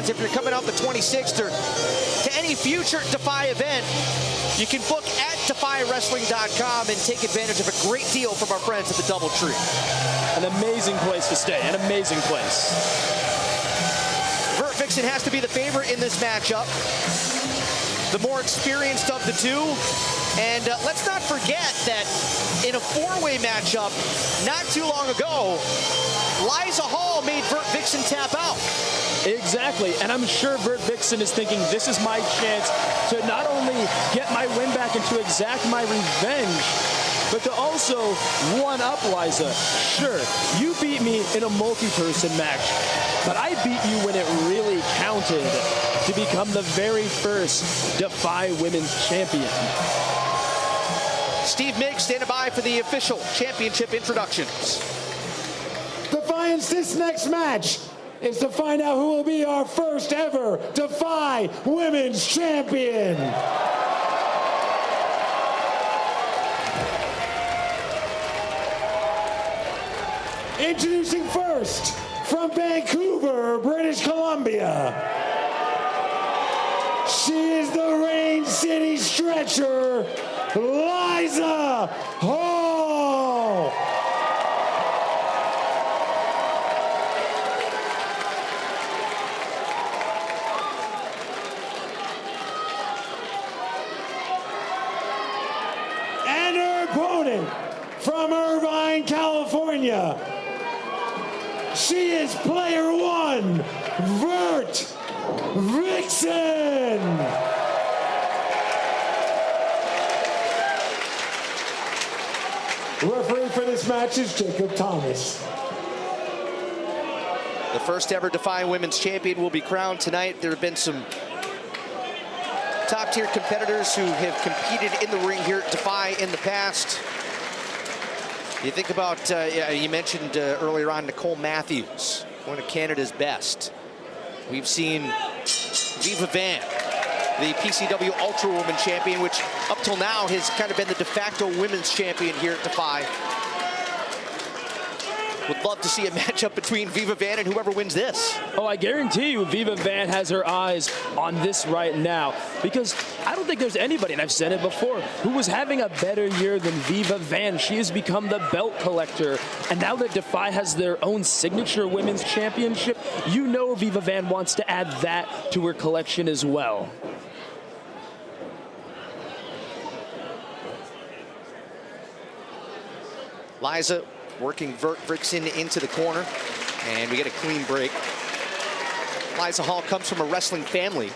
tickets if you're coming out the 26th or to any future Defy event. You can book at defywrestling.com and take advantage of a great deal from our friends at the DoubleTree. An amazing place to stay, an amazing place. VertVixen has to be the favorite in this matchup. The more experienced of the two. And let's not forget that in a four-way matchup not too long ago, Liiza Hall made VertVixen tap out. Exactly, and I'm sure VertVixen is thinking this is my chance to not only get my win back and to exact my revenge, but to also one-up Liiza. Sure, you beat me in a multi-person match, but I beat you when it really counted to become the very first Defy Women's Champion. Steve Miggs standing by for the official championship introductions. Defiance, this next match is to find out who will be our first ever Defy Women's Champion. Introducing first, from Vancouver, British Columbia, she is the Rain City Stretcher, Liiza Hall. And her opponent from Irvine, California, she is player one, VertVixen. Referee for this match is Jacob Thomas. The first ever Defy Women's Champion will be crowned tonight. There have been some top-tier competitors who have competed in the ring here at Defy in the past. You think about, you mentioned earlier on Nicole Matthews, one of Canada's best. We've seen Viva Van, the PCW Ultra Woman Champion, which up till now has kind of been the de facto women's champion here at Defy. Would love to see a matchup between Viva Van and whoever wins this. Oh, I guarantee you Viva Van has her eyes on this right now, because I don't think there's anybody, and I've said it before, who was having a better year than Viva Van. She has become the belt collector, and now that Defy has their own signature women's championship, you know Viva Van wants to add that to her collection as well. Liiza working VertVixen into the corner, and we get a clean break. Liiza Hall comes from a wrestling family.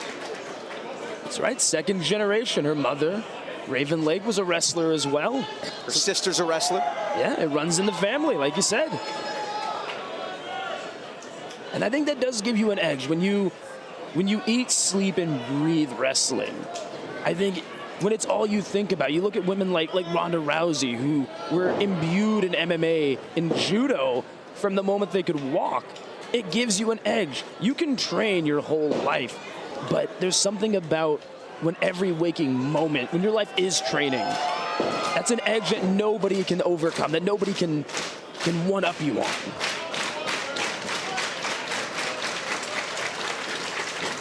That's right, second generation. Her mother, Raven Lake, was a wrestler as well. Her sister's a wrestler. Yeah, it runs in the family, like you said. And I think that does give you an edge when you eat, sleep, and breathe wrestling. I think when it's all you think about, you look at women like Ronda Rousey, who were imbued in MMA, in judo, from the moment they could walk. It gives you an edge. You can train your whole life, but there's something about when every waking moment, when your life is training, that's an edge that nobody can overcome, that nobody can one-up you on.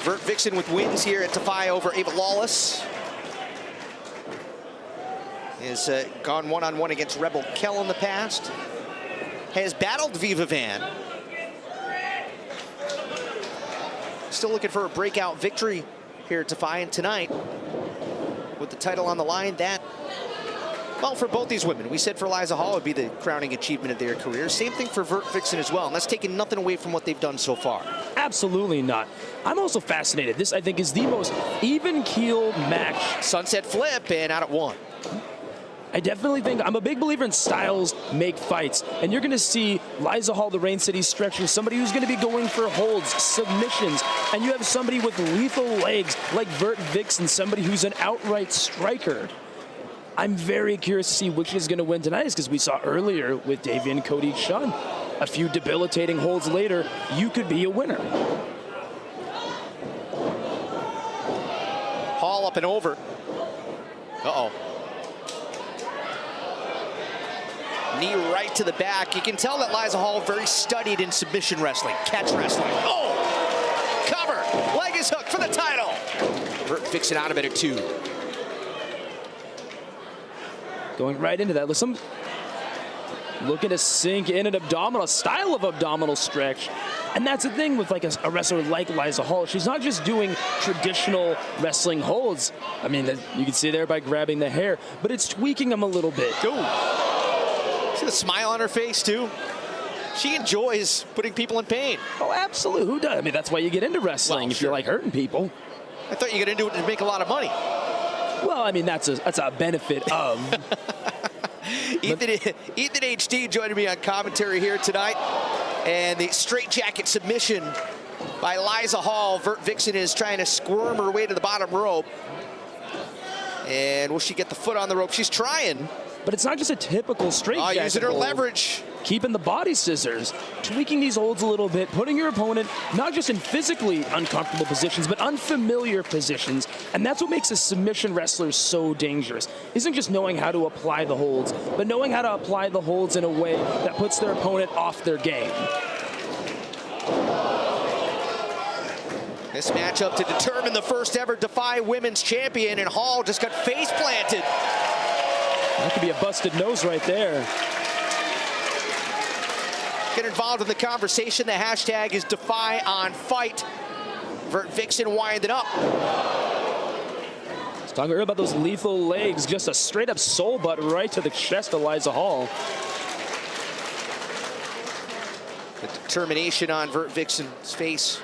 VertVixen with wins here at Defy over Ava Lawless. Has gone one-on-one against Rebel Kell in the past. Has battled Viva Van. Still looking for a breakout victory here at Defy, and tonight, with the title on the line, that, well, for both these women, we said for Liiza Hall would be the crowning achievement of their career. Same thing for VertVixen as well, and that's taking nothing away from what they've done so far. Absolutely not. I'm also fascinated. This, I think, is the most even-keeled match. Sunset flip, and out at one. I definitely think, I'm a big believer in styles make fights, and you're going to see Liiza Hall, the Rain City Stretcher, somebody who's going to be going for holds, submissions, and you have somebody with lethal legs like VertVixen, somebody who's an outright striker. I'm very curious to see which is going to win tonight, because we saw earlier with Davian Cody Shun, a few debilitating holds later, you could be a winner. Hall up and over. Uh-oh. Knee right to the back. You can tell that Liiza Hall very studied in submission wrestling, catch wrestling. Oh! Cover! is hooked for the title. VertVixen out of it at 2. Going right into that. Looking to sink in an abdominal, style of abdominal stretch. And that's the thing with like a wrestler like Liiza Hall. She's not just doing traditional wrestling holds. I mean, you can see there by grabbing the hair, but it's tweaking them a little bit. Ooh. See the smile on her face, too? She enjoys putting people in pain. Oh, absolutely. Who does? I mean, that's why you get into wrestling, if you like hurting people. I thought you get into it to make a lot of money. Well, I mean, that's a benefit of. Ethan HD joining me on commentary here tonight. And the straightjacket submission by Liiza Hall. VertVixen is trying to squirm her way to the bottom rope. And will she get the foot on the rope? She's trying. But it's not just a typical straightjacket. Using her leverage. Keeping the body scissors, tweaking these holds a little bit, putting your opponent not just in physically uncomfortable positions, but unfamiliar positions. And that's what makes a submission wrestler so dangerous. Isn't just knowing how to apply the holds, but knowing how to apply the holds in a way that puts their opponent off their game. This matchup to determine the first ever Defy Women's Champion, and Hall just got face planted. That could be a busted nose right there. Get involved in the conversation. The hashtag is DefyOnFight. VertVixen winding up. Let's talk earlier about those lethal legs. Just a straight up soul butt right to the chest of Liiza Hall. The determination on VertVixen's face.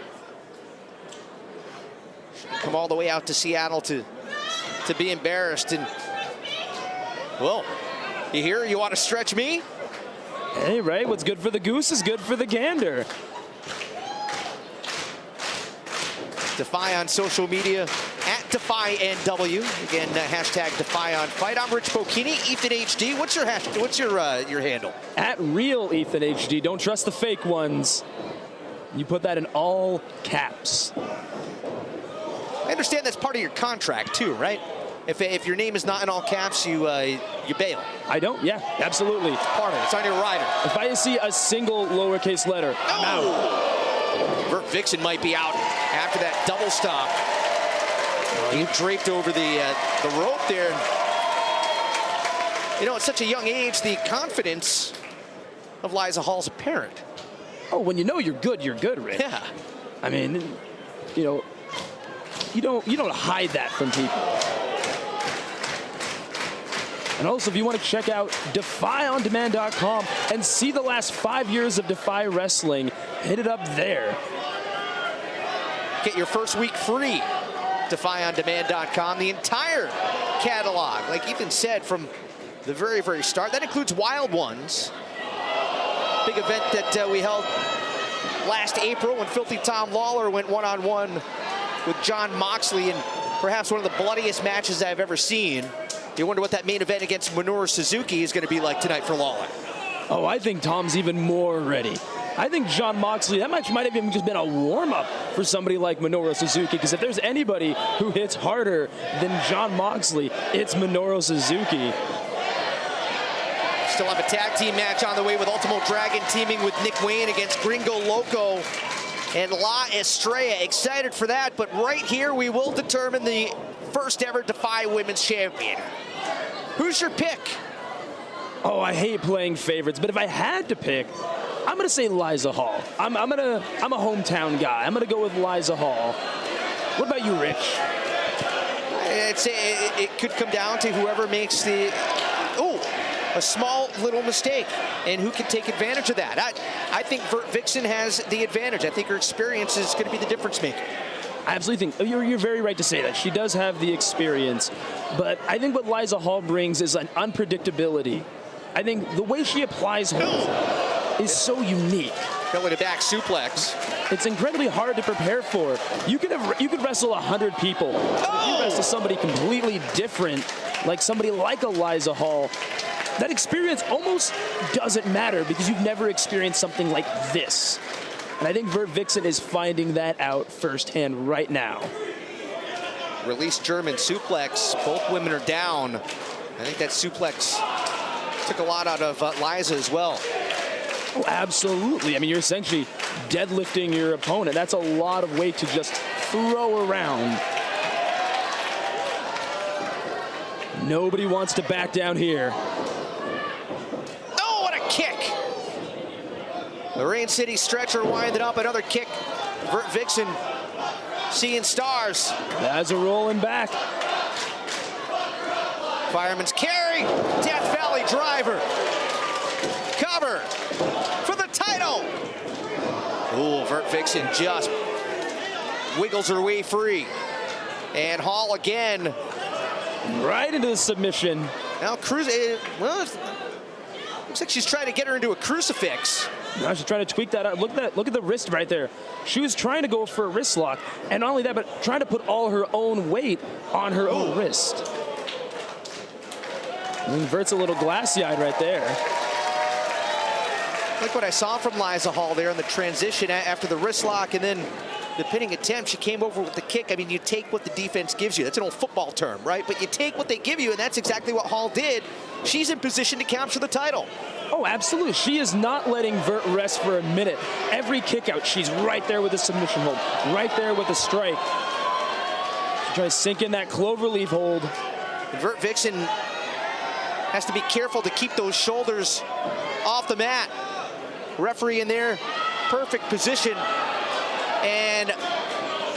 She can come all the way out to Seattle to be embarrassed. And, well, you hear? You want to stretch me? Hey, right, what's good for the goose is good for the gander. Defy on social media, at DefyNW. Again, hashtag DefyOnFight. I'm Rich Bocchini, Ethan HD. What's your handle? At real Ethan HD. Don't trust the fake ones. You put that in all caps. I understand that's part of your contract too, right? If your name is not in all caps, you bail. I don't? Yeah, absolutely. It's part of it. It's on your rider. If I see a single lowercase letter, I'm out. VertVixen might be out after that double stop. He draped over the rope there. You know, at such a young age, the confidence of Liiza Hall's apparent. Oh, when you know you're good, Rich. Yeah. I mean, you know, you don't hide that from people. And also, if you want to check out DefyOnDemand.com and see the last 5 years of Defy Wrestling, hit it up there. Get your first week free. DefyOnDemand.com. The entire catalog, like Ethan said, from the very, very start. That includes Wild Ones. Big event that we held last April when Filthy Tom Lawler went one-on-one with John Moxley, and perhaps one of the bloodiest matches I've ever seen. You wonder what that main event against Minoru Suzuki is going to be like tonight for Lawler. Oh, I think Tom's even more ready. I think John Moxley, that match might have even just been a warm-up for somebody like Minoru Suzuki, because if there's anybody who hits harder than John Moxley, it's Minoru Suzuki. Still have a tag team match on the way with Ultimo Dragon teaming with Nick Wayne against Gringo Loco and La Estrella. Excited for that, but right here we will determine the first ever Defy Women's Champion. Who's your pick? Oh, I hate playing favorites, but if I had to pick, I'm gonna say Liiza Hall. I'm a hometown guy. I'm gonna go with Liiza Hall. What about you, Rich? It could come down to whoever makes a small little mistake, and who can take advantage of that. I think VertVixen has the advantage. I think her experience is going to be the difference maker. I absolutely think you're very right to say that. She does have the experience, but I think what Liiza Hall brings is an unpredictability. I think the way she applies holds is so unique. Going to back suplex. It's incredibly hard to prepare for. You could wrestle 100 people. But if you wrestle somebody completely different, like somebody like a Liiza Hall, that experience almost doesn't matter because you've never experienced something like this. And I think VertVixen is finding that out firsthand right now. Release German suplex. Both women are down. I think that suplex took a lot out of Liiza as well. Oh, absolutely. I mean, you're essentially deadlifting your opponent. That's a lot of weight to just throw around. Nobody wants to back down here. Oh, what a kick! The Rain City stretcher winding up, another kick. VertVixen seeing stars. As a rolling back. Fireman's carry, Death Valley driver. Cover for the title. Ooh, VertVixen just wiggles her way free. And Hall again. Right into the submission. Now Cruz, well, looks like she's trying to get her into a crucifix. Now she's trying to tweak that out. Look at that. Look at the wrist right there. She was trying to go for a wrist lock, and not only that, but trying to put all her own weight on her own wrist. I mean, Vert's a little glassy-eyed right there. Like what I saw from Liiza Hall there in the transition after the wrist lock and then the pinning attempt. She came over with the kick. I mean, you take what the defense gives you. That's an old football term, right? But you take what they give you, and that's exactly what Hall did. She's in position to capture the title. Oh, absolutely. She is not letting Vert rest for a minute. Every kick out, she's right there with the submission hold, right there with the strike. She tries to sink in that cloverleaf hold. And VertVixen has to be careful to keep those shoulders off the mat. Referee in there, perfect position. And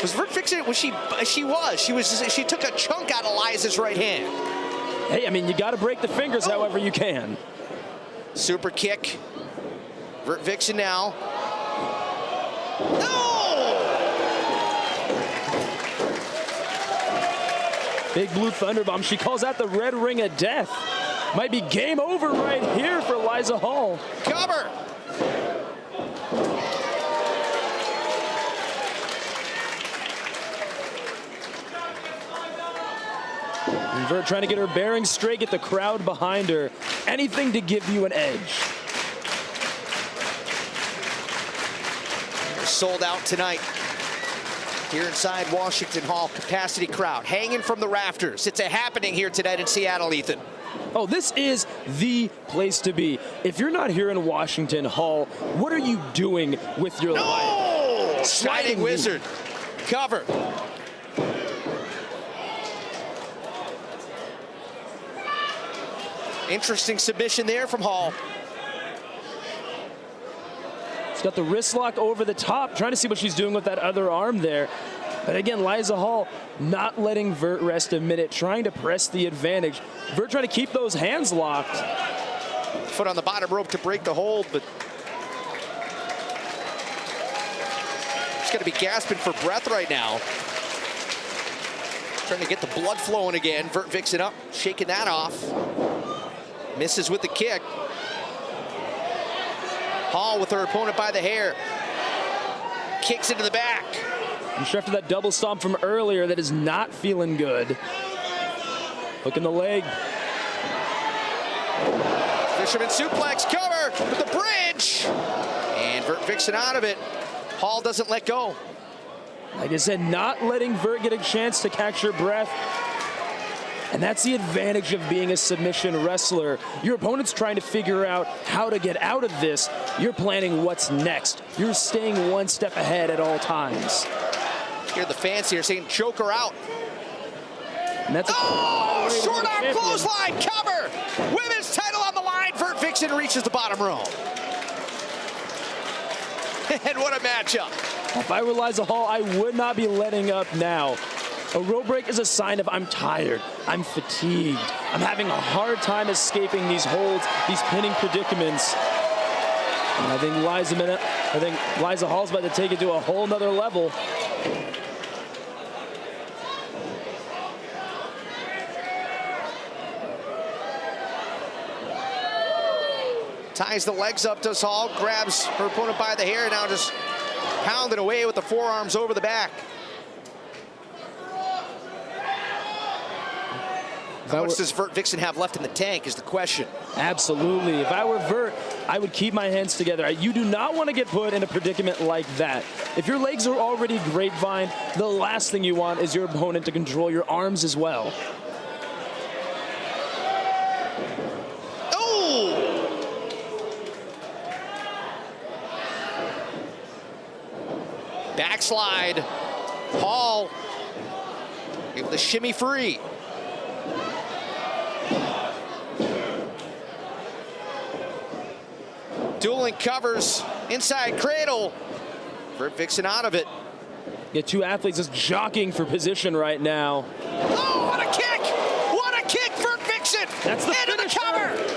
was VertVixen, she took a chunk out of Liiza's right hand. Hey, I mean, you got to break the fingers however you can. Super kick. VertVixen now. No! Big blue thunderbomb. She calls out the red ring of death. Might be game over right here for Liiza Hall. Cover. Vert trying to get her bearings straight, get the crowd behind her. Anything to give you an edge. They're sold out tonight here inside Washington Hall. Capacity crowd hanging from the rafters. It's a happening here tonight in Seattle, Ethan. Oh, this is the place to be. If you're not here in Washington Hall, what are you doing with your life? Sliding wizard. Cover. Interesting submission there from Hall. She's got the wrist lock over the top, trying to see what she's doing with that other arm there. But again, Liiza Hall not letting Vert rest a minute, trying to press the advantage. Vert trying to keep those hands locked. Foot on the bottom rope to break the hold, but she's going to be gasping for breath right now. Trying to get the blood flowing again. VertVixen up, shaking that off. Misses with the kick. Hall with her opponent by the hair. Kicks into the back. I'm sure after that double stomp from earlier, that is not feeling good. Hook in the leg. Fisherman suplex, cover with the bridge. And VertVixen out of it. Hall doesn't let go. Like I said, not letting Vert get a chance to catch her breath. And that's the advantage of being a submission wrestler. Your opponent's trying to figure out how to get out of this. You're planning what's next. You're staying one step ahead at all times. Hear the fans here saying, choke her out. And that's short arm clothesline, cover. Women's title on the line. VertVixen reaches the bottom row. And what a matchup. If I were Liiza Hall, I would not be letting up now. A rope break is a sign of I'm tired, I'm fatigued, I'm having a hard time escaping these holds, these pinning predicaments. And I think Liiza Hall's about to take it to a whole nother level. Ties the legs up to Hall, grabs her opponent by the hair, now just pounding away with the forearms over the back. How much does VertVixen have left in the tank is the question. Absolutely. If I were Vert, I would keep my hands together. You do not want to get put in a predicament like that. If your legs are already grapevine, the last thing you want is your opponent to control your arms as well. Backslide. Hall able to shimmy free. Dueling covers, inside cradle. VertVixen out of it. Yeah, two athletes just jockeying for position right now. Oh, what a kick! What a kick, VertVixen! That's the into finisher. the cover!